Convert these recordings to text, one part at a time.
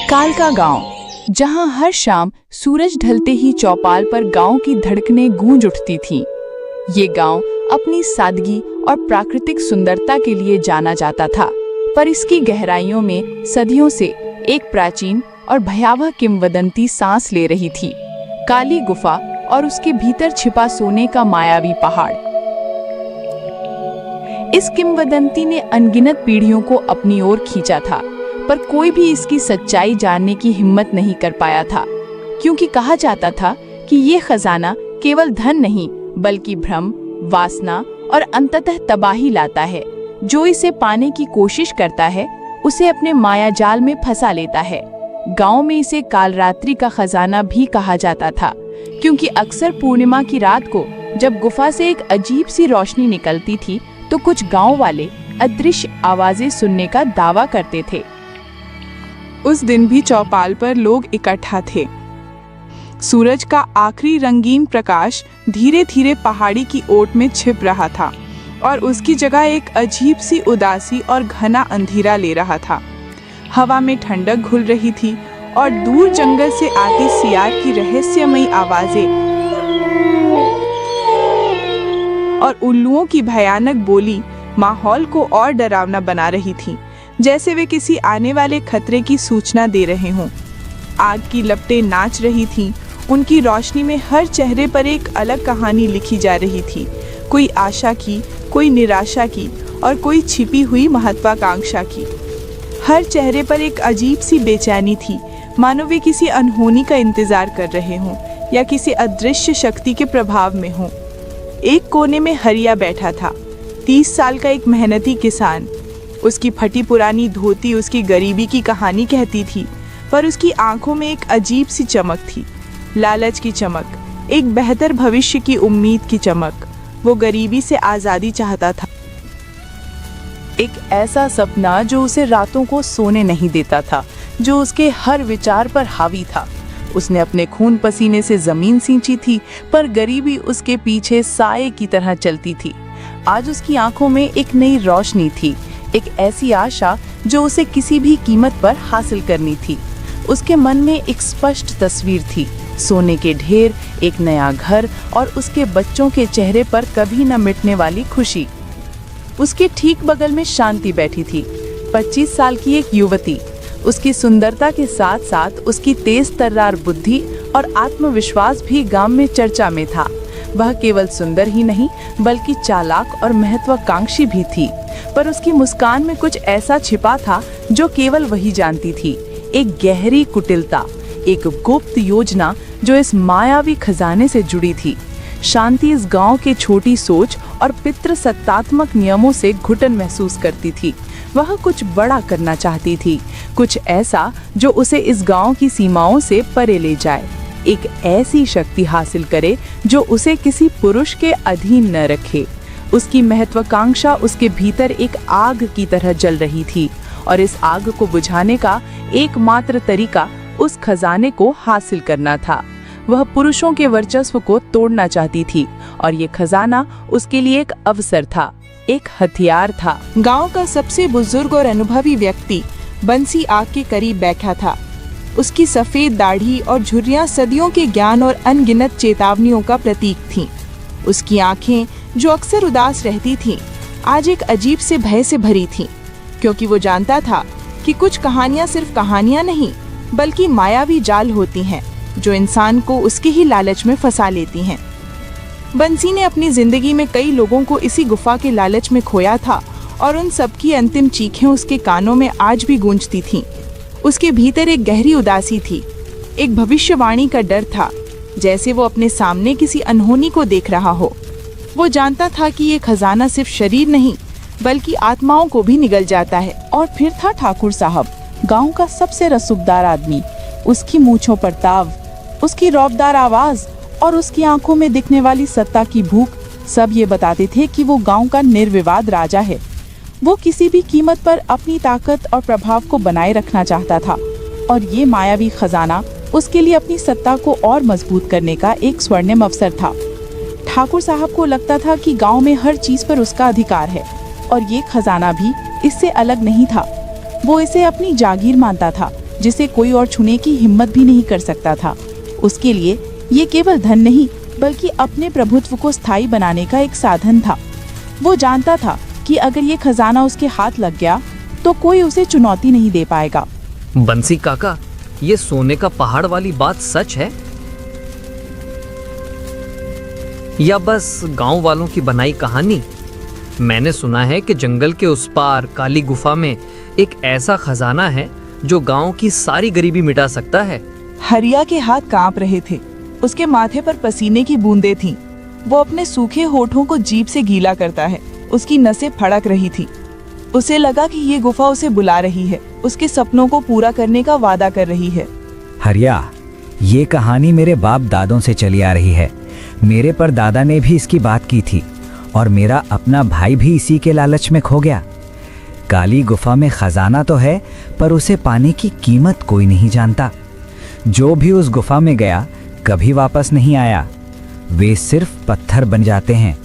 कालका गांव, जहां हर शाम सूरज ढलते ही चौपाल पर गांव की धड़कनें गूंज उठती थीं। ये गांव अपनी सादगी और प्राकृतिक सुंदरता के लिए जाना जाता था, पर इसकी गहराइयों में सदियों से एक प्राचीन और भयावह किंवदंती सांस ले रही थी। काली गुफा और उसके भीतर छिपा सोने का मायावी पहाड़। इस किंवदंती ने अनगिनत पीढ़ियों को अपनी ओर खींचा था, पर कोई भी इसकी सच्चाई जानने की हिम्मत नहीं कर पाया था, क्योंकि कहा जाता था कि ये खजाना केवल धन नहीं बल्कि भ्रम, वासना और अंततः तबाही लाता है। जो इसे पाने की कोशिश करता है उसे अपने माया जाल में फंसा लेता है। गांव में इसे कालरात्रि का खजाना भी कहा जाता था, क्योंकि अक्सर पूर्णिमा की रात को जब गुफा से एक अजीब सी रोशनी निकलती थी तो कुछ गांव वाले अदृश्य आवाजें सुनने का दावा करते थे। उस दिन भी चौपाल पर लोग इकट्ठा थे। सूरज का आखिरी रंगीन प्रकाश धीरे धीरे पहाड़ी की ओट में छिप रहा था और उसकी जगह एक अजीब सी उदासी और घना अंधेरा ले रहा था। हवा में ठंडक घुल रही थी और दूर जंगल से आती सियार की रहस्यमयी आवाजें और उल्लुओं की भयानक बोली माहौल को और डरावना बना रही थी, जैसे वे किसी आने वाले खतरे की सूचना दे रहे हों। आग की लपटें नाच रही थीं, उनकी रोशनी में हर चेहरे पर एक अलग कहानी लिखी जा रही थी। कोई आशा की, कोई निराशा की और कोई छिपी हुई महत्वाकांक्षा की। हर चेहरे पर एक अजीब सी बेचैनी थी, मानो वे किसी अनहोनी का इंतजार कर रहे हों या किसी अदृश्य शक्ति के प्रभाव में हों। एक कोने में हरिया बैठा था, 30 साल का एक मेहनती किसान। उसकी फटी पुरानी धोती उसकी गरीबी की कहानी कहती थी, पर उसकी आंखों में एक अजीब सी चमक थी, लालच की चमक, एक बेहतर भविष्य की उम्मीद की चमक। वो गरीबी से आज़ादी चाहता था, एक ऐसा सपना जो उसे रातों को सोने नहीं देता था, जो उसके हर विचार पर हावी था। उसने अपने खून पसीने से जमीन सींची थी, पर गरीबी उसके पीछे साए की तरह चलती थी। आज उसकी आंखों में एक नई रोशनी थी, एक ऐसी आशा जो उसे किसी भी कीमत पर हासिल करनी थी। उसके मन में एक स्पष्ट तस्वीर थी, सोने के ढेर, एक नया घर और उसके बच्चों के चेहरे पर कभी न मिटने वाली खुशी। उसके ठीक बगल में शांति बैठी थी, 25 साल की एक युवती। उसकी सुंदरता के साथ साथ उसकी तेज तर्रार बुद्धि और आत्मविश्वास भी गांव में चर्चा में था। वह केवल सुंदर ही नहीं बल्कि चालाक और महत्वाकांक्षी भी थी, पर उसकी मुस्कान में कुछ ऐसा छिपा था जो केवल वही जानती थी। एक गहरी कुटिलता, एक गुप्त योजना जो इस मायावी खजाने से जुड़ी थी। शांति इस गांव के छोटी सोच और पितृसत्तात्मक नियमों से घुटन महसूस करती थी। वह कुछ बड़ा करना चाहती थी, कुछ ऐसा जो उसे इस गांव की सीमाओं से परे ले जाए, एक ऐसी शक्ति हासिल करे जो उसे किसी पुरुष के अधीन न रखे। उसकी महत्वाकांक्षा उसके भीतर एक आग की तरह जल रही थी, और इस आग को बुझाने का एकमात्र तरीका उस खजाने को हासिल करना था। वह पुरुषों के वर्चस्व को तोड़ना चाहती थी, और ये खजाना उसके लिए एक अवसर था, एक हथियार था। गांव का सबसे बुजुर्ग और अनुभवी व्यक्ति बंसी आग के करीब बैठा था। उसकी सफेद दाढ़ी और झुर्रियां सदियों के ज्ञान और अनगिनत चेतावनियों का प्रतीक थीं। उसकी आंखें, जो अक्सर उदास रहती थीं, आज एक अजीब से भय से भरी थीं, क्योंकि वो जानता था कि कुछ कहानियां सिर्फ कहानियां नहीं बल्कि मायावी जाल होती हैं, जो इंसान को उसके ही लालच में फंसा लेती हैं। बंसी ने अपनी जिंदगी में कई लोगों को इसी गुफा के लालच में खोया था, और उन सबकी अंतिम चीखें उसके कानों में आज भी गूंजती थीं। उसके भीतर एक गहरी उदासी थी, एक भविष्यवाणी का डर था, जैसे वो अपने सामने किसी अनहोनी को देख रहा हो। वो जानता था कि ये खजाना सिर्फ शरीर नहीं बल्कि आत्माओं को भी निगल जाता है। और फिर था ठाकुर साहब, गांव का सबसे रसूखदार आदमी। उसकी मूंछों पर ताव, उसकी रौबदार आवाज और उसकी आंखों में दिखने वाली सत्ता की भूख, सब ये बताते थे कि वो गांव का निर्विवाद राजा है। वो किसी भी कीमत पर अपनी ताकत और प्रभाव को बनाए रखना चाहता था, और ये मायावी खजाना उसके लिए अपनी सत्ता को और मजबूत करने का एक स्वर्णिम अवसर था। ठाकुर साहब को लगता था कि गांव में हर चीज पर उसका अधिकार है, और ये खजाना भी इससे अलग नहीं था। वो इसे अपनी जागीर मानता था, जिसे कोई और छूने की हिम्मत भी नहीं कर सकता था। उसके लिए ये केवल धन नहीं बल्कि अपने प्रभुत्व को स्थायी बनाने का एक साधन था। वो जानता था कि अगर ये खजाना उसके हाथ लग गया तो कोई उसे चुनौती नहीं दे पाएगा। बंसी काका, ये सोने का पहाड़ वाली बात सच है या बस गांव वालों की बनाई कहानी? मैंने सुना है कि जंगल के उस पार काली गुफा में एक ऐसा खजाना है जो गांव की सारी गरीबी मिटा सकता है। हरिया के हाथ कांप रहे थे। उसके माथे पर पसीने की बूंदें थीं। वो अपने सूखे होठों को जीभ से गीला करता है। उसकी नसें फड़क रही थी। उसे लगा कि ये गुफा उसे बुला रही है, उसके सपनों को पूरा करने का वादा कर रही है। हरिया, ये कहानी मेरे बाप दादों से चली आ रही है। मेरे परदादा ने भी इसकी बात की थी और मेरा अपना भाई भी इसी के लालच में खो गया। काली गुफा में खजाना तो है पर उसे पाने की कीमत कोई नहीं जानता। जो भी उस गुफा में गया कभी वापस नहीं आया। वे सिर्फ पत्थर बन जाते हैं।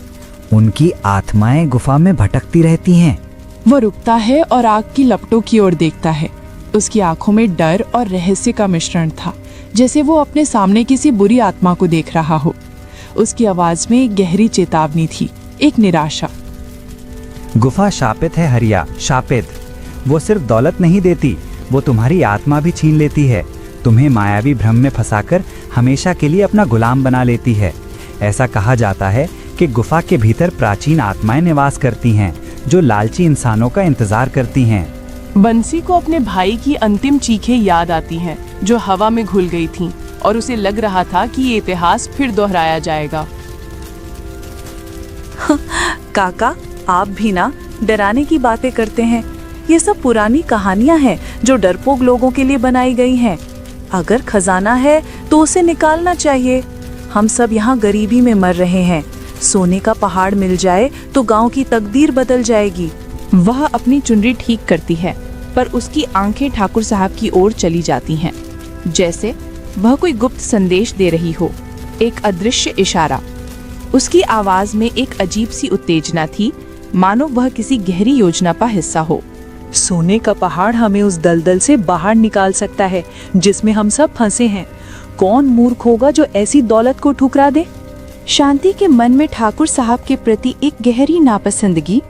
उनकी आत्माएं गुफा में भटकती रहती हैं। वो रुकता है और आग की लपटों की ओर देखता है। उसकी आंखों में डर और रहस्य का मिश्रण था, जैसे वो अपने सामने किसी बुरी आत्मा को देख रहा हो। उसकी आवाज में एक गहरी चेतावनी थी, एक निराशा। गुफा शापित है हरिया, शापित। वो सिर्फ दौलत नहीं देती, वो तुम्हारी आत्मा भी छीन लेती है। तुम्हें मायावी भ्रम में फंसाकर हमेशा के लिए अपना गुलाम बना लेती है। ऐसा कहा जाता है कि गुफा के भीतर प्राचीन आत्माएं निवास करती हैं जो लालची इंसानों का इंतजार करती हैं। बंसी को अपने भाई की अंतिम चीखें याद आती हैं जो हवा में घुल गई थीं और उसे लग रहा था कि ये इतिहास फिर दोहराया जाएगा। काका, आप भी ना डराने की बातें करते हैं। ये सब पुरानी कहानियां हैं जो डरपोक लोगों के लिए बनाई गई हैं। अगर खजाना है तो उसे निकालना चाहिए। हम सब यहाँ गरीबी में मर रहे हैं। सोने का पहाड़ मिल जाए तो गांव की तकदीर बदल जाएगी। वह अपनी चुनरी ठीक करती है पर उसकी आंखें ठाकुर साहब की ओर चली जाती हैं, जैसे वह कोई गुप्त संदेश दे रही हो, एक अदृश्य इशारा। उसकी आवाज में एक अजीब सी उत्तेजना थी, मानो वह किसी गहरी योजना का हिस्सा हो। सोने का पहाड़ हमें उस दलदल से बाहर निकाल सकता है जिसमें हम सब फंसे हैं। कौन मूर्ख होगा जो ऐसी दौलत को ठुकरा दे? शांति के मन में ठाकुर साहब के प्रति एक गहरी नापसंदगी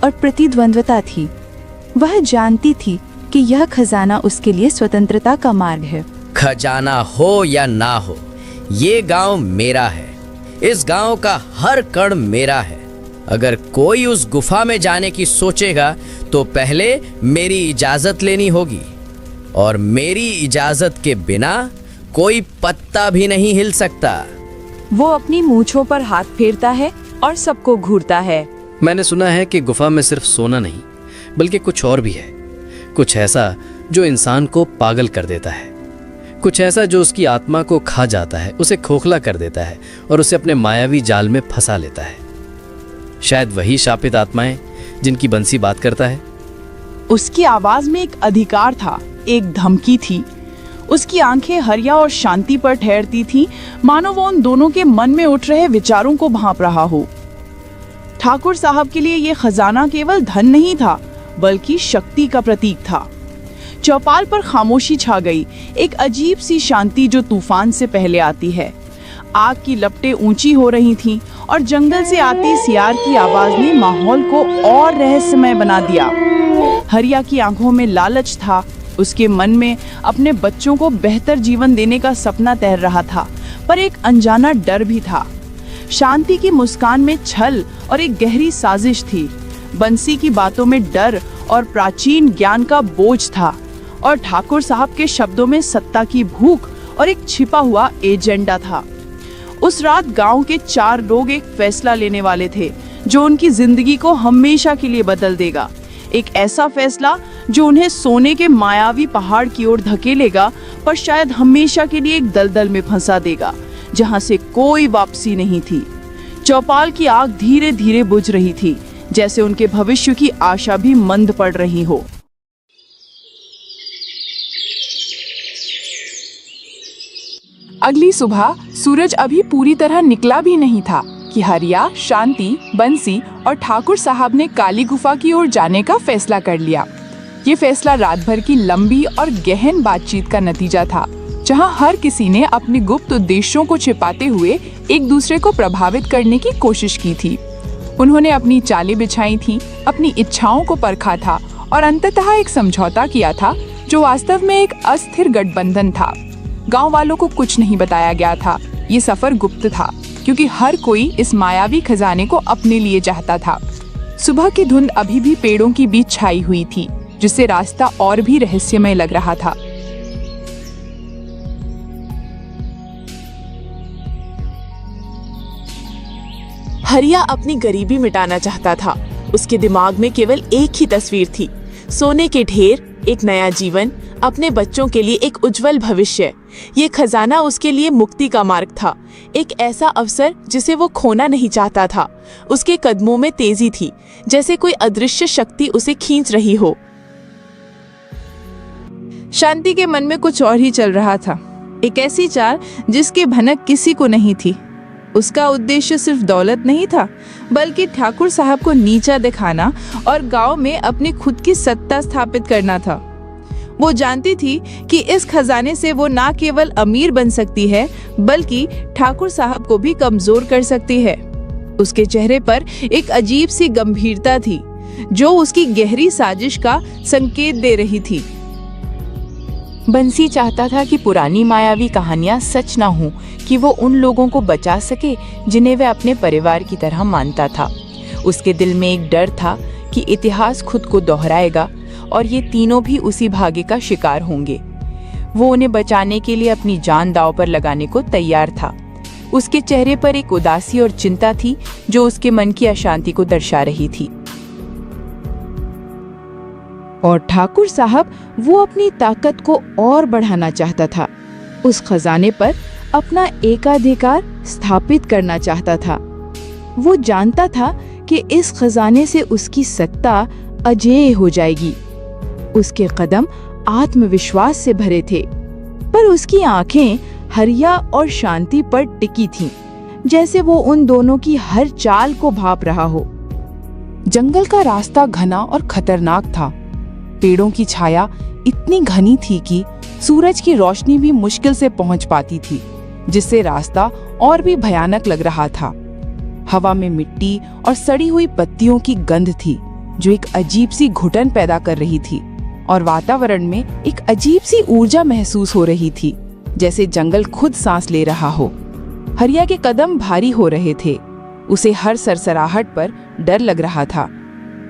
और प्रतिद्वंद्वता थी। वह जानती थी कि यह खजाना उसके लिए स्वतंत्रता का मार्ग है। खजाना हो या ना हो, ये गांव मेरा है। इस गांव का हर कण मेरा है। अगर कोई उस गुफा में जाने की सोचेगा तो पहले मेरी इजाजत लेनी होगी और मेरी इजाजत के बिना कोई पत्ता भी नहीं हिल सकता। वो अपनी मूंछों पर हाथ फेरता है और सबको घूरता है। मैंने सुना है कि गुफा में सिर्फ सोना नहीं बल्कि कुछ और भी है। कुछ ऐसा जो इंसान को पागल कर देता है, कुछ ऐसा जो उसकी आत्मा को खा जाता है, उसे खोखला कर देता है और उसे अपने मायावी जाल में फंसा लेता है। शायद वही शापित आत्माएं जिनकी बंसी बात करता है। उसकी आवाज में एक अधिकार था, एक धमकी थी। उसकी आंखें हरिया और शांति पर ठहरती थीं, मानो वो उन दोनों के मन में उठ रहे विचारों को भांप रहा हो। ठाकुर साहब के लिए ये खजाना केवल धन नहीं था बल्कि शक्ति का प्रतीक था। चौपाल पर खामोशी छा गई, एक अजीब सी शांति जो तूफान से पहले आती है। आग की लपटें ऊंची हो रही थीं और जंगल से आती सियार की आवाज ने माहौल को और रहस्यमय बना दिया। हरिया की आंखों में लालच था। उसके मन में अपने बच्चों को बेहतर जीवन देने का सपना तैर रहा था, पर एक अनजाना डर भी था। शांति की मुस्कान में छल और एक गहरी साजिश थी। बंसी की बातों में डर और प्राचीन ज्ञान का बोझ था और ठाकुर साहब के शब्दों में सत्ता की भूख और एक छिपा हुआ एजेंडा था। उस रात गांव के 4 लोग एक फैसला लेने वाले थे जो उनकी जिंदगी को हमेशा के लिए बदल देगा। एक ऐसा फैसला जो उन्हें सोने के मायावी पहाड़ की ओर धकेलेगा, पर शायद हमेशा के लिए एक दलदल में फंसा देगा जहां से कोई वापसी नहीं थी। चौपाल की आग धीरे धीरे बुझ रही थी, जैसे उनके भविष्य की आशा भी मंद पड़ रही हो। अगली सुबह सूरज अभी पूरी तरह निकला भी नहीं था कि हरिया, शांति, बंसी और ठाकुर साहब ने काली गुफा की ओर जाने का फैसला कर लिया। ये फैसला रात भर की लंबी और गहन बातचीत का नतीजा था, जहां हर किसी ने अपने गुप्त उद्देश्यों को छिपाते हुए एक दूसरे को प्रभावित करने की कोशिश की थी। उन्होंने अपनी चालें बिछाई थीं, अपनी इच्छाओं को परखा था और अंततः एक समझौता किया था जो वास्तव में एक अस्थिर गठबंधन था। गांव वालों को कुछ नहीं बताया गया था। ये सफर गुप्त था क्योंकि हर कोई इस मायावी खजाने को अपने लिए चाहता था। सुबह की धुंध अभी भी पेड़ों के बीच छाई हुई थी, जिससे रास्ता और भी रहस्यमय लग रहा था। हरिया अपनी गरीबी मिटाना चाहता था। उसके दिमाग में केवल एक ही तस्वीर थी, सोने के ढेर, एक नया जीवन, अपने बच्चों के लिए एक उज्जवल भविष्य। ये खजाना उसके लिए मुक्ति का मार्ग था, एक ऐसा अवसर जिसे वो खोना नहीं चाहता था। उसके कदमों में तेजी थी, जैसे कोई अदृश्य शक्ति उसे खींच रही हो। शांति के मन में कुछ और ही चल रहा था, एक ऐसी चाल जिसकी भनक किसी को नहीं थी। उसका उद्देश्य सिर्फ दौलत नहीं था, बल्कि ठाकुर साहब को नीचा दिखाना और गांव में अपनी खुद की सत्ता स्थापित करना था। वो जानती थी कि इस खजाने से वो ना केवल अमीर बन सकती है, बल्कि ठाकुर साहब को भी कमजोर कर सकती है। उसके चेहरे पर एक अजीब सी गंभीरता थी, जो उसकी गहरी साजिश का संकेत दे रही थी। बंसी चाहता था कि पुरानी मायावी कहानियां सच ना हो, कि वो उन लोगों को बचा सके जिन्हें वह अपने परिवार की तरह मानता था। उसके दिल में एक डर था कि इतिहास खुद को दोहराएगा और ये तीनों भी उसी भाग्य का शिकार होंगे। वो उन्हें बचाने के लिए अपनी जान दांव पर लगाने को तैयार था। उसके चेहरे पर एक उदासी और चिंता थी जो उसके मन की अशांति को दर्शा रही थी। और ठाकुर साहब वो अपनी ताकत को और बढ़ाना चाहता था। उस खजाने पर अपना एकाधिकार स्थापित करना चाहता था। वो जानता था कि इस खजाने से उसकी सत्ता अजेय हो जाएगी। उसके कदम आत्मविश्वास से भरे थे, पर उसकी आंखें हरिया और शांति पर टिकी थीं, जैसे वो उन दोनों की हर चाल को भांप रहा हो। जंगल का रास्ता घना और खतरनाक था। पेड़ों की छाया इतनी घनी थी कि सूरज की रोशनी भी मुश्किल से पहुंच पाती थी, जिससे रास्ता और भी भयानक लग रहा था। हवा में मिट्टी और सड़ी हुई पत्तियों की गंध थी, जो एक अजीब सी घुटन पैदा कर रही थी, और वातावरण में एक अजीब सी ऊर्जा महसूस हो रही थी, जैसे जंगल खुद सांस ले रहा हो। हरिया के कदम भारी हो रहे थे। उसे हर सरसराहट पर डर लग रहा था।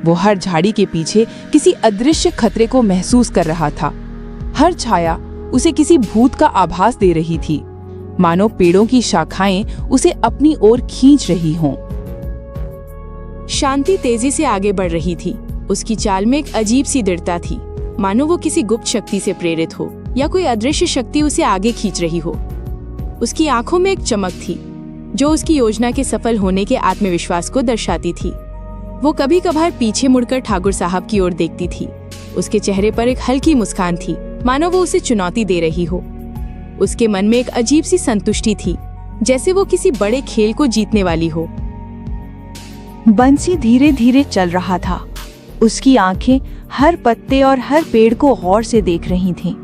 वो हर झाड़ी के पीछे किसी अदृश्य खतरे को महसूस कर रहा था। हर छाया उसे किसी भूत का आभास दे रही थी, मानो पेड़ों की शाखाएं उसे अपनी ओर खींच रही हों। शांति तेजी से आगे बढ़ रही थी। उसकी चाल में एक अजीब सी दृढ़ता थी, मानो वो किसी गुप्त शक्ति से प्रेरित हो या कोई अदृश्य शक्ति उसे आगे खींच रही हो। उसकी आंखों में एक चमक थी, जो उसकी योजना के सफल होने के आत्मविश्वास को दर्शाती थी। वो कभी कभार पीछे मुड़कर ठाकुर साहब की ओर देखती थी। उसके चेहरे पर एक हल्की मुस्कान थी, मानो वो उसे चुनौती दे रही हो। उसके मन में एक अजीब सी संतुष्टि थी, जैसे वो किसी बड़े खेल को जीतने वाली हो। बंसी धीरे धीरे चल रहा था। उसकी आंखें हर पत्ते और हर पेड़ को गौर से देख रही थीं,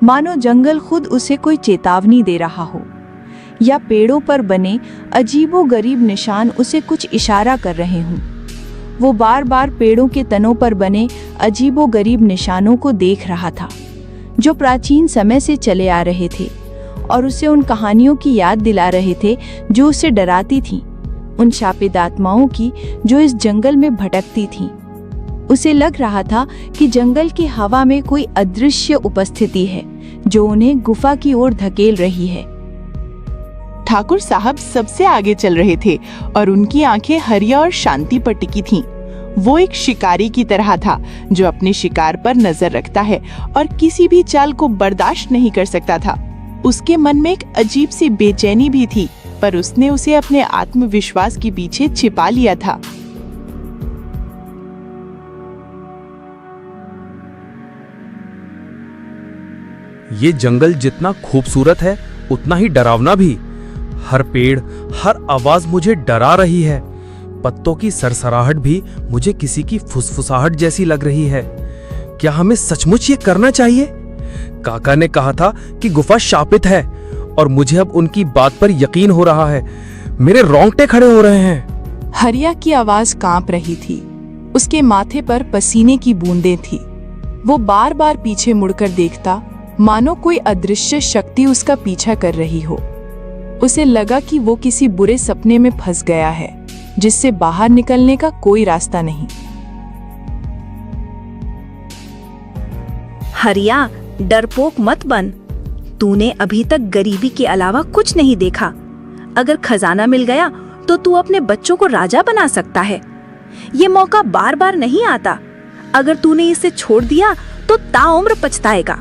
मानो जंगल खुद उसे कोई चेतावनी दे रहा हो, या पेड़ों पर बने अजीबोगरीब निशान उसे कुछ इशारा कर रहे हों। वो बार बार पेड़ों के तनों पर बने अजीबोगरीब निशानों को देख रहा था, जो प्राचीन समय से चले आ रहे थे और उसे उन कहानियों की याद दिला रहे थे जो उसे डराती थीं, उन शापित आत्माओं की जो इस जंगल में भटकती थीं। उसे लग रहा था कि जंगल की हवा में कोई अदृश्य उपस्थिति है जो उन्हें गुफा की ओर धकेल रही है। ठाकुर साहब सबसे आगे चल रहे थे और उनकी आंखें हरिया और शांति पर टिकी थीं। वो एक शिकारी की तरह था जो अपने शिकार पर नजर रखता है और किसी भी चाल को बर्दाश्त नहीं कर सकता था। उसके मन में एक अजीब सी बेचैनी भी थी, पर उसने उसे अपने आत्मविश्वास के पीछे छिपा लिया था। ये जंगल जितना खूबसूरत है उतना ही डरावना भी। हर पेड़, हर आवाज मुझे डरा रही है। पत्तों की सरसराहट भी मुझे किसी की फुसफुसाहट जैसी लग रही है। क्या हमें सचमुच ये करना चाहिए? काका ने कहा था कि गुफा शापित है और मुझे अब उनकी बात पर यकीन हो रहा है। मेरे रोंगटे खड़े हो रहे हैं। हरिया की आवाज कांप रही थी। उसके माथे पर पसीने की बूंदें थी। वो बार बार पीछे मुड़कर देखता, मानो कोई अदृश्य शक्ति उसका पीछा कर रही हो। उसे लगा कि वो किसी बुरे सपने में फंस गया है, जिससे बाहर निकलने का कोई रास्ता नहीं। हरिया, डरपोक मत बन। तूने अभी तक गरीबी के अलावा कुछ नहीं देखा। अगर खजाना मिल गया तो तू अपने बच्चों को राजा बना सकता है। ये मौका बार बार नहीं आता। अगर तूने इसे छोड़ दिया तो ताउम्र पछताएगा।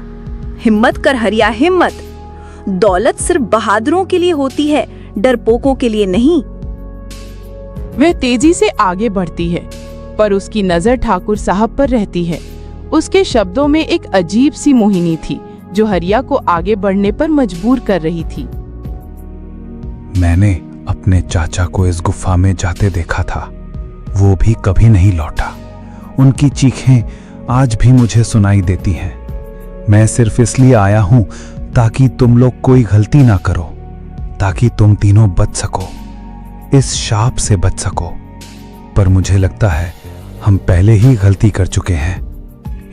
हिम्मत कर हरिया, हिम्मत। दौलत सिर्फ बहादुरों के लिए होती है, डरपोकों के लिए नहीं। वह तेजी से आगे बढ़ती है, पर उसकी नजर ठाकुर साहब पर रहती है। उसके शब्दों में एक अजीब सी मोहिनी थी, जो हरिया को आगे बढ़ने पर मजबूर कर रही थी। मैंने अपने चाचा को इस गुफा में जाते देखा था। वो भी कभी नहीं लौटा। उनकी चीखें आज भी मुझे सुनाई देती हैं। मैं सिर्फ इसलिए आया हूं ताकि तुम लोग कोई गलती ना करो, ताकि तुम तीनों बच सको, इस शाप से बच सको। पर मुझे लगता है हम पहले ही गलती कर चुके हैं।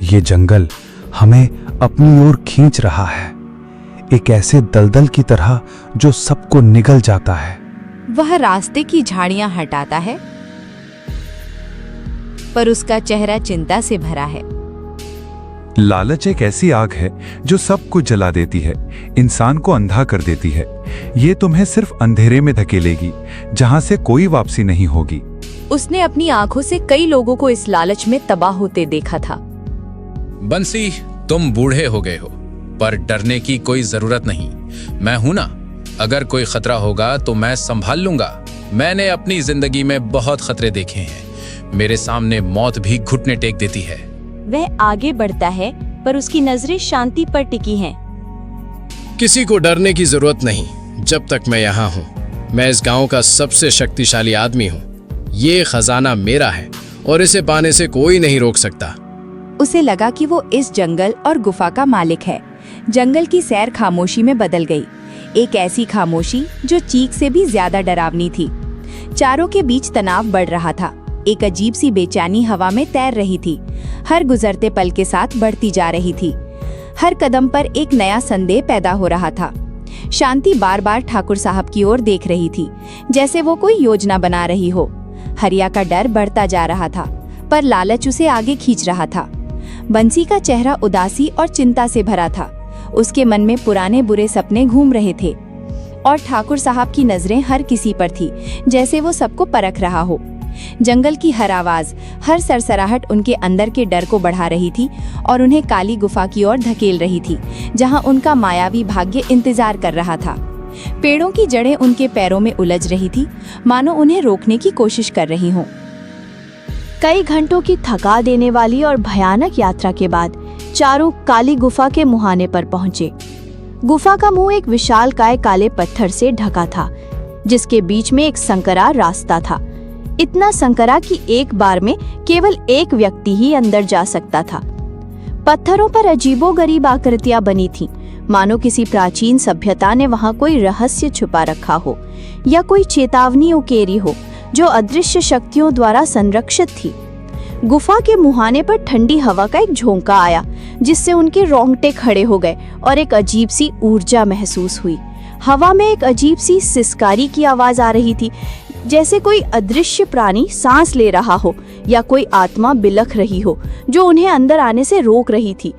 ये जंगल हमें अपनी ओर खींच रहा है, एक ऐसे दलदल की तरह जो सबको निगल जाता है। वह रास्ते की झाड़ियां हटाता है, पर उसका चेहरा चिंता से भरा है। लालच एक ऐसी आग है जो सबको जला देती है, इंसान को अंधा कर देती है। ये तुम्हें सिर्फ अंधेरे में धकेलेगी, जहां से कोई वापसी नहीं होगी। उसने अपनी आंखों से कई लोगों को इस लालच में तबाह होते देखा था। बंसी, तुम बूढ़े हो गए हो, पर डरने की कोई जरूरत नहीं। मैं हूं ना। अगर कोई खतरा होगा तो मैं संभाल लूंगा। मैंने अपनी जिंदगी में बहुत खतरे देखे हैं। मेरे सामने मौत भी घुटने टेक देती है। वह आगे बढ़ता है, पर उसकी नजरें शांति पर टिकी हैं। किसी को डरने की जरूरत नहीं। जब तक मैं यहाँ हूँ, मैं इस गांव का सबसे शक्तिशाली आदमी हूँ। ये खजाना मेरा है और इसे पाने से कोई नहीं रोक सकता। उसे लगा कि वो इस जंगल और गुफा का मालिक है। जंगल की सैर खामोशी में बदल गई, एक ऐसी खामोशी जो चीख से भी ज्यादा डरावनी थी। चारों के बीच तनाव बढ़ रहा था। एक अजीब सी बेचैनी हवा में तैर रही थी, हर गुजरते पल के साथ बढ़ती जा रही थी। हर कदम पर एक नया संदेह पैदा हो रहा था। शांति बार बार ठाकुर साहब की ओर देख रही थी, जैसे वो कोई योजना बना रही हो। हरिया का डर बढ़ता जा रहा था, पर लालच उसे आगे खींच रहा था। बंसी का चेहरा उदासी और चिंता से भरा था। उसके मन में पुराने बुरे सपने घूम रहे थे, और ठाकुर साहब की नजरें हर किसी पर थी, जैसे वो सबको परख रहा हो। जंगल की हर आवाज, हर सरसराहट उनके अंदर के डर को बढ़ा रही थी और उन्हें काली गुफा की ओर धकेल रही थी, जहां उनका मायावी भाग्य इंतजार कर रहा था। पेड़ों की जड़ें उनके पैरों में उलझ रही थी, मानो उन्हें रोकने की कोशिश कर रही हों। कई घंटों की थका देने वाली और भयानक यात्रा के बाद चारों काली गुफा के मुहाने पर पहुंचे। गुफा का मुंह एक विशालकाय काले पत्थर से ढका था, जिसके बीच में एक संकरा रास्ता था। इतना संकरा कि एक बार में केवल एक व्यक्ति ही अंदर जा सकता था। पत्थरों पर अजीबोगरीब आकृतियां बनी थीं, मानो किसी प्राचीन सभ्यता ने वहां कोई रहस्य छुपा रखा हो या कोई चेतावनी उकेरी हो जो अदृश्य शक्तियों द्वारा संरक्षित थी। गुफा के मुहाने पर ठंडी हवा का एक झोंका आया, जिससे उनके रोंगटे खड़े हो गए और एक अजीब सी ऊर्जा महसूस हुई। हवा में एक अजीब सी सिसकारी की आवाज आ रही थी, जैसे कोई अदृश्य प्राणी सांस ले रहा हो या कोई आत्मा बिलख रही हो जो उन्हें अंदर आने से रोक रही थी।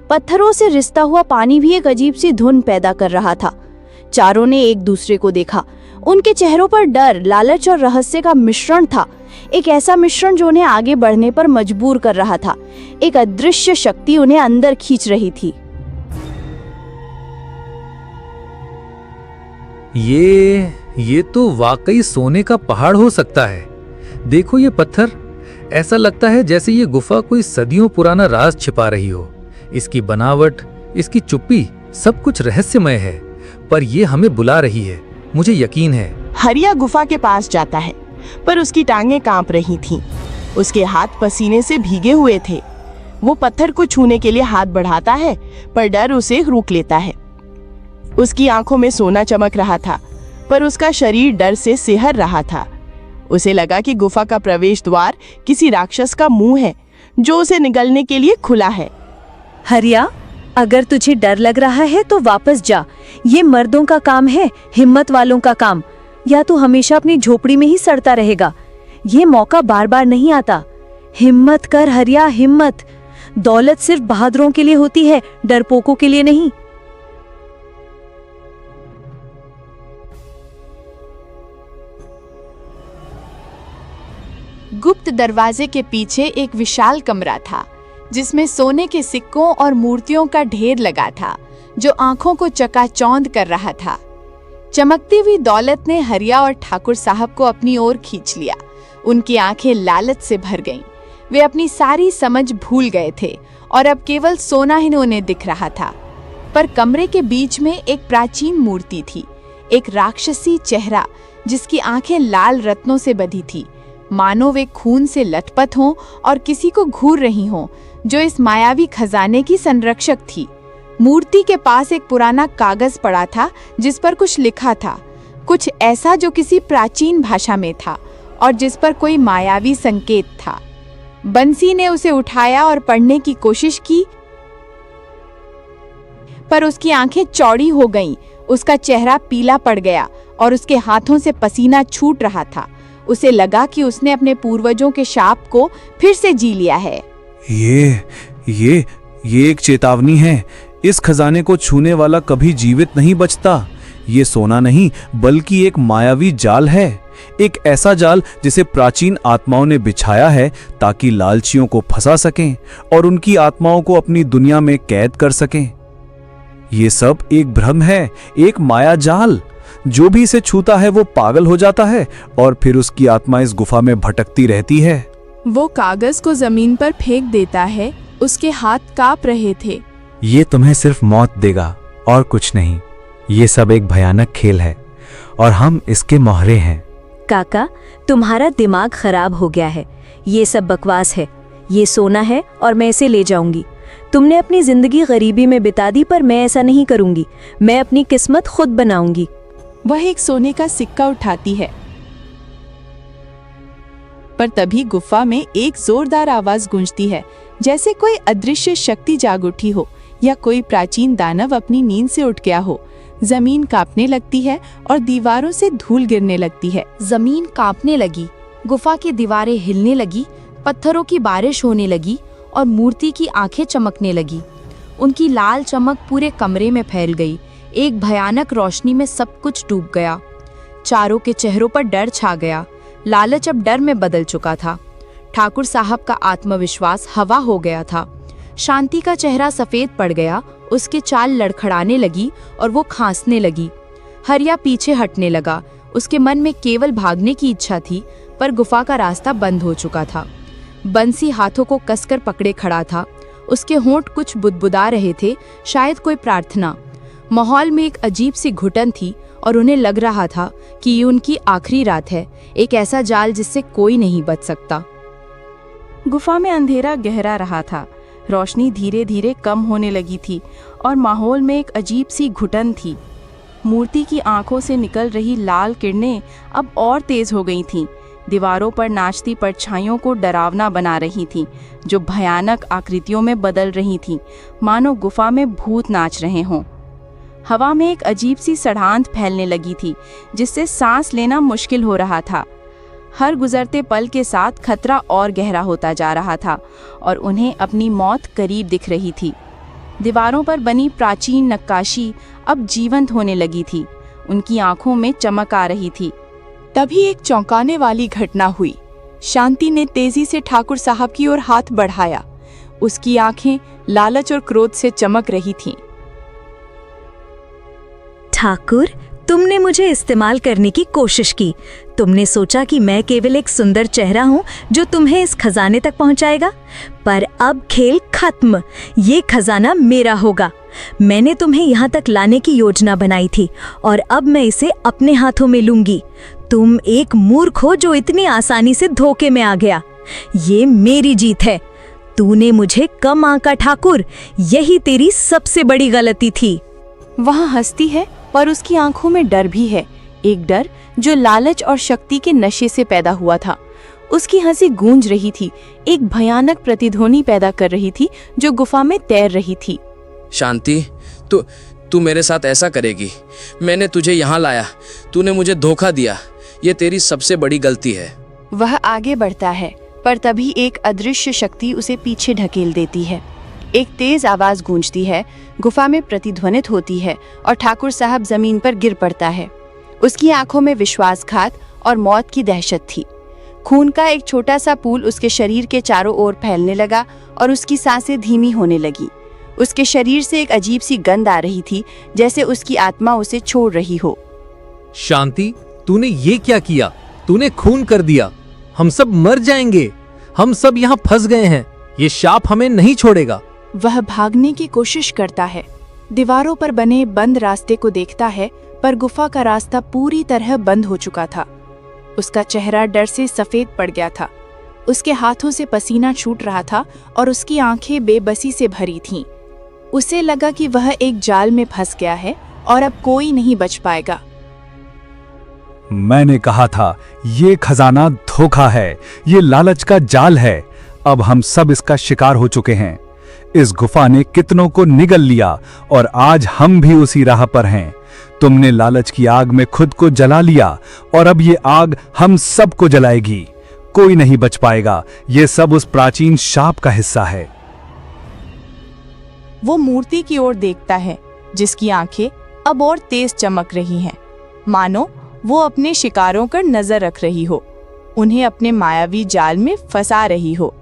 पत्थरों से रिसता हुआ पानी भी एक अजीब सी धुन पैदा कर रहा था। चारों ने एक दूसरे को देखा। उनके चेहरों पर डर, लालच और रहस्य का मिश्रण था, एक ऐसा मिश्रण जो उन्हें आगे बढ़ने पर मजबूर कर रहा था। एक अदृश्य शक्ति उन्हें अंदर खींच रही थी। ये तो वाकई सोने का पहाड़ हो सकता है। देखो ये पत्थर, ऐसा लगता है जैसे ये गुफा कोई सदियों पुराना राज छिपा रही हो। इसकी बनावट, इसकी चुप्पी, सब कुछ रहस्यमय है, पर ये हमें बुला रही है, मुझे यकीन है। हरिया गुफा के पास जाता है, पर उसकी टांगें कांप रही थीं। उसके हाथ पसीने से भीगे हुए थे। वो पत्थर को छूने के लिए हाथ बढ़ाता है, पर डर उसे रोक लेता है। उसकी आंखों में सोना चमक रहा था, पर उसका शरीर डर से सिहर रहा था। उसे लगा कि गुफा का प्रवेश द्वार किसी राक्षस का मुंह है, जो उसे निगलने के लिए खुला है। हरिया, अगर तुझे डर लग रहा है तो वापस जा। ये मर्दों का काम है, हिम्मत वालों का काम। या तू हमेशा अपनी झोपड़ी में ही सड़ता रहेगा। ये मौका बार बार नहीं आता। हिम्मत कर हरिया, हिम्मत। दौलत सिर्फ बहादुरों के लिए होती है, डरपोकों के लिए नहीं। गुप्त दरवाजे के पीछे एक विशाल कमरा था, जिसमें सोने के सिक्कों और मूर्तियों का ढेर लगा था, जो आंखों को चकाचौंध कर रहा था। चमकती हुई दौलत ने हरिया और ठाकुर साहब को अपनी ओर खींच लिया। उनकी आंखें लालच से भर गईं। वे अपनी सारी समझ भूल गए थे और अब केवल सोना ही उन्हें दिख रहा था। पर कमरे के बीच में एक प्राचीन मूर्ति थी, एक राक्षसी चेहरा जिसकी आंखें लाल रत्नों से बंधी थी, मानो वे खून से लथपथ हों और किसी को घूर रही हों, जो इस मायावी खजाने की संरक्षक थी। मूर्ति के पास एक पुराना कागज पड़ा था, जिस पर कुछ लिखा था, कुछ ऐसा जो किसी प्राचीन भाषा में था और जिस पर कोई मायावी संकेत था। बंसी ने उसे उठाया और पढ़ने की कोशिश की, पर उसकी आंखें चौड़ी हो गईं, उसका चेहरा पीला पड़ गया और उसके हाथों से पसीना छूट रहा था। उसे लगा कि उसने अपने पूर्वजों के शाप को फिर से जी लिया है। ये एक चेतावनी है। इस खजाने को छूने वाला कभी जीवित नहीं बचता। ये सोना नहीं, बल्कि एक मायावी जाल है। एक ऐसा जाल जिसे प्राचीन आत्माओं ने बिछाया है ताकि लालचियों को फंसा सकें और उनकी आत्माओं को अपनी दुनिया में कैद कर सकें। ये सब एक भ्रम है, एक माया जाल। जो भी इसे छूता है वो पागल हो जाता है और फिर उसकी आत्मा इस गुफा में भटकती रहती है। वो कागज को जमीन पर फेंक देता है। उसके हाथ कांप रहे थे। ये तुम्हें सिर्फ मौत देगा और कुछ नहीं। ये सब एक भयानक खेल है और हम इसके मोहरे हैं। काका, तुम्हारा दिमाग खराब हो गया है। ये सब बकवास है। ये सोना है और मैं इसे ले जाऊंगी। तुमने अपनी जिंदगी गरीबी में बिता दी, पर मैं ऐसा नहीं करूंगी। मैं अपनी किस्मत खुद बनाऊंगी। वह एक सोने का सिक्का उठाती है, पर तभी गुफा में एक जोरदार आवाज गूंजती है, जैसे कोई अदृश्य शक्ति जाग उठी हो या कोई प्राचीन दानव अपनी नींद से उठ गया हो। जमीन कांपने लगती है और दीवारों से धूल गिरने लगती है। जमीन कांपने लगी, गुफा की दीवारें हिलने लगी, पत्थरों की बारिश होने लगी और मूर्ति की आंखें चमकने लगी। उनकी लाल चमक पूरे कमरे में फैल गई। एक भयानक रोशनी में सब कुछ डूब गया। चारों के चेहरों पर डर छा गया। लालच अब डर में बदल चुका था। ठाकुर साहब का आत्मविश्वास हवा हो गया था। शांति का चेहरा सफेद पड़ गया। उसके चाल लड़खड़ाने लगी और वो खांसने लगी। हरिया पीछे हटने लगा। उसके मन में केवल भागने की इच्छा थी, पर गुफा का रास्ता बंद हो चुका था। बंसी हाथों को कसकर पकड़े खड़ा था। उसके होंठ कुछ बुदबुदा रहे थे, शायद कोई प्रार्थना। माहौल में एक अजीब सी घुटन थी और उन्हें लग रहा था कि ये उनकी आखिरी रात है, एक ऐसा जाल जिससे कोई नहीं बच सकता। गुफा में अंधेरा गहरा रहा था। रोशनी धीरे धीरे कम होने लगी थी और माहौल में एक अजीब सी घुटन थी। मूर्ति की आंखों से निकल रही लाल किरणें अब और तेज हो गई थीं। दीवारों पर नाचती परछाइयों को डरावना बना रही थीं, जो भयानक आकृतियों में बदल रही थीं, मानो गुफा में भूत नाच रहे हों। हवा में एक अजीब सी सड़ांध फैलने लगी थी, जिससे सांस लेना मुश्किल हो रहा था। हर गुजरते पल के साथ खतरा और गहरा होता जा रहा था और उन्हें अपनी मौत करीब दिख रही थी। दीवारों पर बनी प्राचीन नक्काशी अब जीवंत होने लगी थी। उनकी आंखों में चमक आ रही थी। तभी एक चौंकाने वाली घटना हुई। शांति ने तेजी से ठाकुर साहब की ओर हाथ बढ़ाया। उसकी आंखें लालच और क्रोध से चमक रही थीं। ठाकुर, तुमने मुझे इस्तेमाल करने की कोशिश की। तुमने सोचा कि मैं केवल एक सुंदर चेहरा हूं जो तुम्हें इस खजाने तक पहुंचाएगा, पर अब खेल खत्म। ये खजाना मेरा होगा। मैंने तुम्हें यहाँ तक लाने की योजना बनाई थी और अब मैं इसे अपने हाथों में लूंगी। तुम एक मूर्ख हो जो इतनी आसानी से धोखे में आ गया। ये मेरी जीत है। तूने मुझे कम आंका ठाकुर, यही तेरी सबसे बड़ी गलती थी। वहाँ हंसती है पर उसकी आंखों में डर भी है, एक डर जो लालच और शक्ति के नशे से पैदा हुआ था। उसकी हंसी गूंज रही थी, एक भयानक प्रतिध्वनि पैदा कर रही थी जो गुफा में तैर रही थी। शांति, तू मेरे साथ ऐसा करेगी? मैंने तुझे यहाँ लाया, तूने मुझे धोखा दिया, ये तेरी सबसे बड़ी गलती है। वह आगे बढ़ता है पर तभी एक अदृश्य शक्ति उसे पीछे ढकेल देती है। एक तेज आवाज गूंजती है, गुफा में प्रतिध्वनित होती है और ठाकुर साहब जमीन पर गिर पड़ता है। उसकी आंखों में विश्वासघात और मौत की दहशत थी। खून का एक छोटा सा पूल उसके शरीर के चारों ओर फैलने लगा और उसकी सांसें धीमी होने लगी। उसके शरीर से एक अजीब सी गंध आ रही थी, जैसे उसकी आत्मा उसे छोड़ रही हो। शांति, तूने ये क्या किया? तूने खून कर दिया। हम सब मर जाएंगे। हम सब यहाँ फंस गए हैं। ये शाप हमें नहीं छोड़ेगा। वह भागने की कोशिश करता है, दीवारों पर बने बंद रास्ते को देखता है, पर गुफा का रास्ता पूरी तरह बंद हो चुका था। उसका चेहरा डर से सफेद पड़ गया था, उसके हाथों से पसीना छूट रहा था और उसकी आंखें बेबसी से भरी थीं। उसे लगा कि वह एक जाल में फंस गया है और अब कोई नहीं बच पाएगा। मैंने कहा था, ये खजाना धोखा है, ये लालच का जाल है। अब हम सब इसका शिकार हो चुके हैं। इस गुफा ने कितनों को निगल लिया और आज हम भी उसी राह पर हैं। तुमने लालच की आग में खुद को जला लिया और अब ये आग हम सबको जलाएगी। कोई नहीं बच पाएगा। ये सब उस प्राचीन शाप का हिस्सा है। वो मूर्ति की ओर देखता है, जिसकी आंखें अब और तेज चमक रही हैं, मानो वो अपने शिकारों पर नजर रख रही हो, उन्हें अपने मायावी जाल में फंसा रही हो।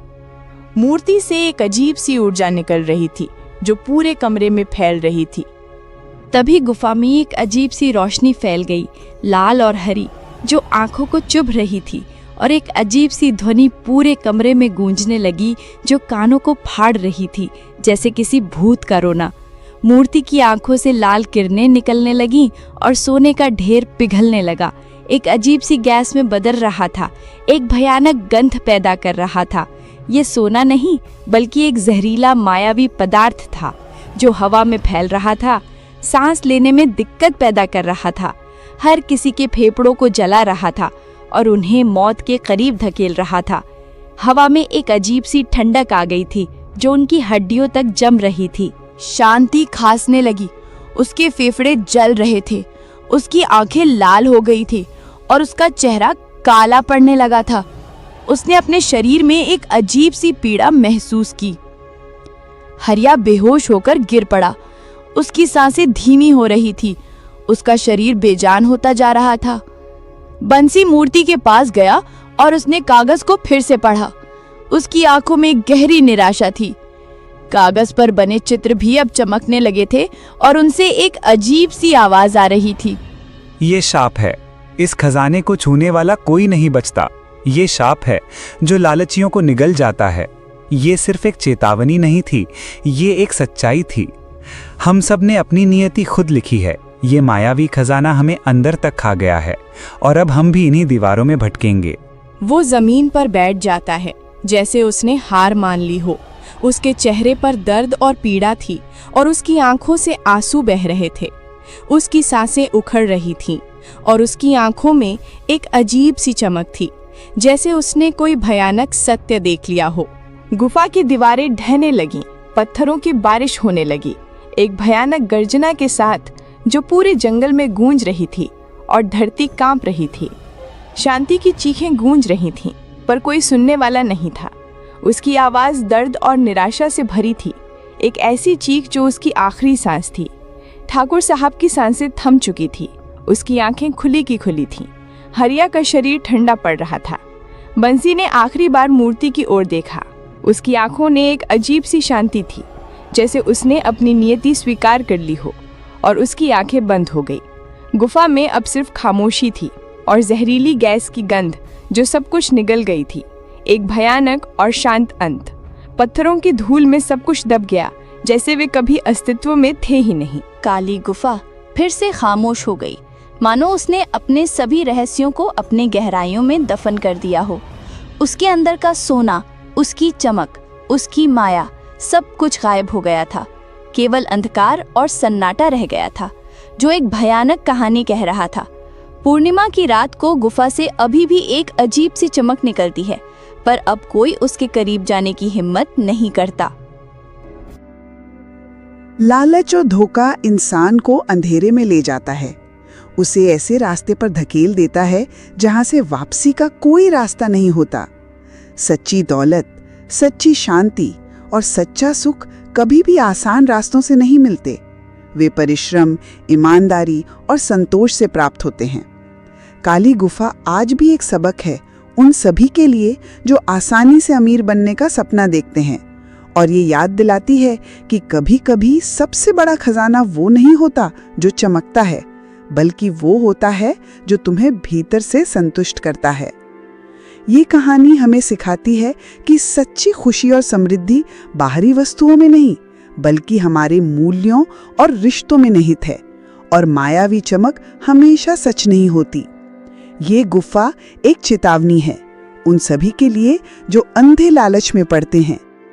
मूर्ति से एक अजीब सी ऊर्जा निकल रही थी जो पूरे कमरे में फैल रही थी। तभी गुफा में एक अजीब सी रोशनी फैल गई, लाल और हरी, जो आंखों को चुभ रही थी, और एक अजीब सी ध्वनि पूरे कमरे में गूंजने लगी जो कानों को फाड़ रही थी, जैसे किसी भूत का रोना। मूर्ति की आंखों से लाल किरणें निकलने लगीं और सोने का ढेर पिघलने लगा। एक अजीब सी गैस में बदल रहा था, एक भयानक गंध पैदा कर रहा था। ये सोना नहीं बल्कि एक जहरीला मायावी पदार्थ था जो हवा में फैल रहा था, सांस लेने में दिक्कत पैदा कर रहा था, हर किसी के फेफड़ों को जला रहा था और उन्हें मौत के करीब धकेल रहा था। हवा में एक अजीब सी ठंडक आ गई थी जो उनकी हड्डियों तक जम रही थी। शांति खांसने लगी, उसके फेफड़े जल रहे थे, उसकी आंखें लाल हो गई थी और उसका चेहरा काला पड़ने लगा था। उसने अपने शरीर में एक अजीब सी पीड़ा महसूस की। हरिया बेहोश होकर गिर पड़ा, उसकी सांसें धीमी हो रही थी, उसका शरीर बेजान होता जा रहा था। बंसी मूर्ति के पास गया और उसने कागज को फिर से पढ़ा। उसकी आंखों में गहरी निराशा थी। कागज पर बने चित्र भी अब चमकने लगे थे और उनसे एक अजीब सी आवाज आ रही थी। ये शाप है, इस खजाने को छूने वाला कोई नहीं बचता। ये शाप है जो लालचियों को निगल जाता है। ये सिर्फ एक चेतावनी नहीं थी, ये एक सच्चाई थी। हम सब ने अपनी नियति खुद लिखी है। ये मायावी खजाना हमें अंदर तक खा गया है और अब हम भी इन्हीं दीवारों में भटकेंगे। वो जमीन पर बैठ जाता है, जैसे उसने हार मान ली हो। उसके चेहरे पर दर्द और पीड़ा थी और उसकी आंखों से आंसू बह रहे थे। उसकी सांसें उखड़ रही थीं और उसकी आंखों में एक अजीब सी चमक थी, जैसे उसने कोई भयानक सत्य देख लिया हो। गुफा की दीवारें ढहने लगीं, पत्थरों की बारिश होने लगी, एक भयानक गर्जना के साथ जो पूरे जंगल में गूंज रही थी और धरती कांप रही थी। शांति की चीखें गूंज रही थीं, पर कोई सुनने वाला नहीं था। उसकी आवाज़ दर्द और निराशा से भरी थी, एक ऐसी चीख जो उसकी आखिरी सांस थी। ठाकुर साहब की सांसें थम चुकी थी, उसकी आंखें खुली की खुली थीं। हरिया का शरीर ठंडा पड़ रहा था। बंसी ने आखिरी बार मूर्ति की ओर देखा। उसकी आंखों ने एक अजीब सी शांति थी, जैसे उसने अपनी नियति स्वीकार कर ली हो, और उसकी आंखें बंद हो गई। गुफा में अब सिर्फ खामोशी थी और जहरीली गैस की गंध जो सब कुछ निगल गई थी। एक भयानक और शांत अंत। पत्थरों की धूल में सब कुछ दब गया, जैसे वे कभी अस्तित्व में थे ही नहीं। काली गुफा फिर से खामोश हो गई, मानो उसने अपने सभी रहस्यों को अपने गहराइयों में दफन कर दिया हो। उसके अंदर का सोना, उसकी चमक, उसकी माया, सब कुछ गायब हो गया था। केवल अंधकार और सन्नाटा रह गया था, जो एक भयानक कहानी कह रहा था। पूर्णिमा की रात को गुफा से अभी भी एक अजीब सी चमक निकलती है, पर अब कोई उसके करीब जाने की हिम्मत नहीं करता। लालच और धोखा इंसान को अंधेरे में ले जाता है, उसे ऐसे रास्ते पर धकेल देता है जहां से वापसी का कोई रास्ता नहीं होता। सच्ची दौलत, सच्ची शांति और सच्चा सुख कभी भी आसान रास्तों से नहीं मिलते। वे परिश्रम, ईमानदारी और संतोष से प्राप्त होते हैं। काली गुफा आज भी एक सबक है उन सभी के लिए जो आसानी से अमीर बनने का सपना देखते हैं, और ये याद दिलाती है कि कभी कभी सबसे बड़ा खजाना वो नहीं होता जो चमकता है, बल्कि वो होता है जो तुम्हें भीतर से संतुष्ट करता है। ये कहानी हमें सिखाती है कि सच्ची खुशी और समृद्धि बाहरी वस्तुओं में नहीं, बल्कि हमारे मूल्यों और रिश्तों में निहित है, और मायावी चमक हमेशा सच नहीं होती। ये गुफा एक चेतावनी है उन सभी के लिए जो अंधे लालच में पड़ते हैं,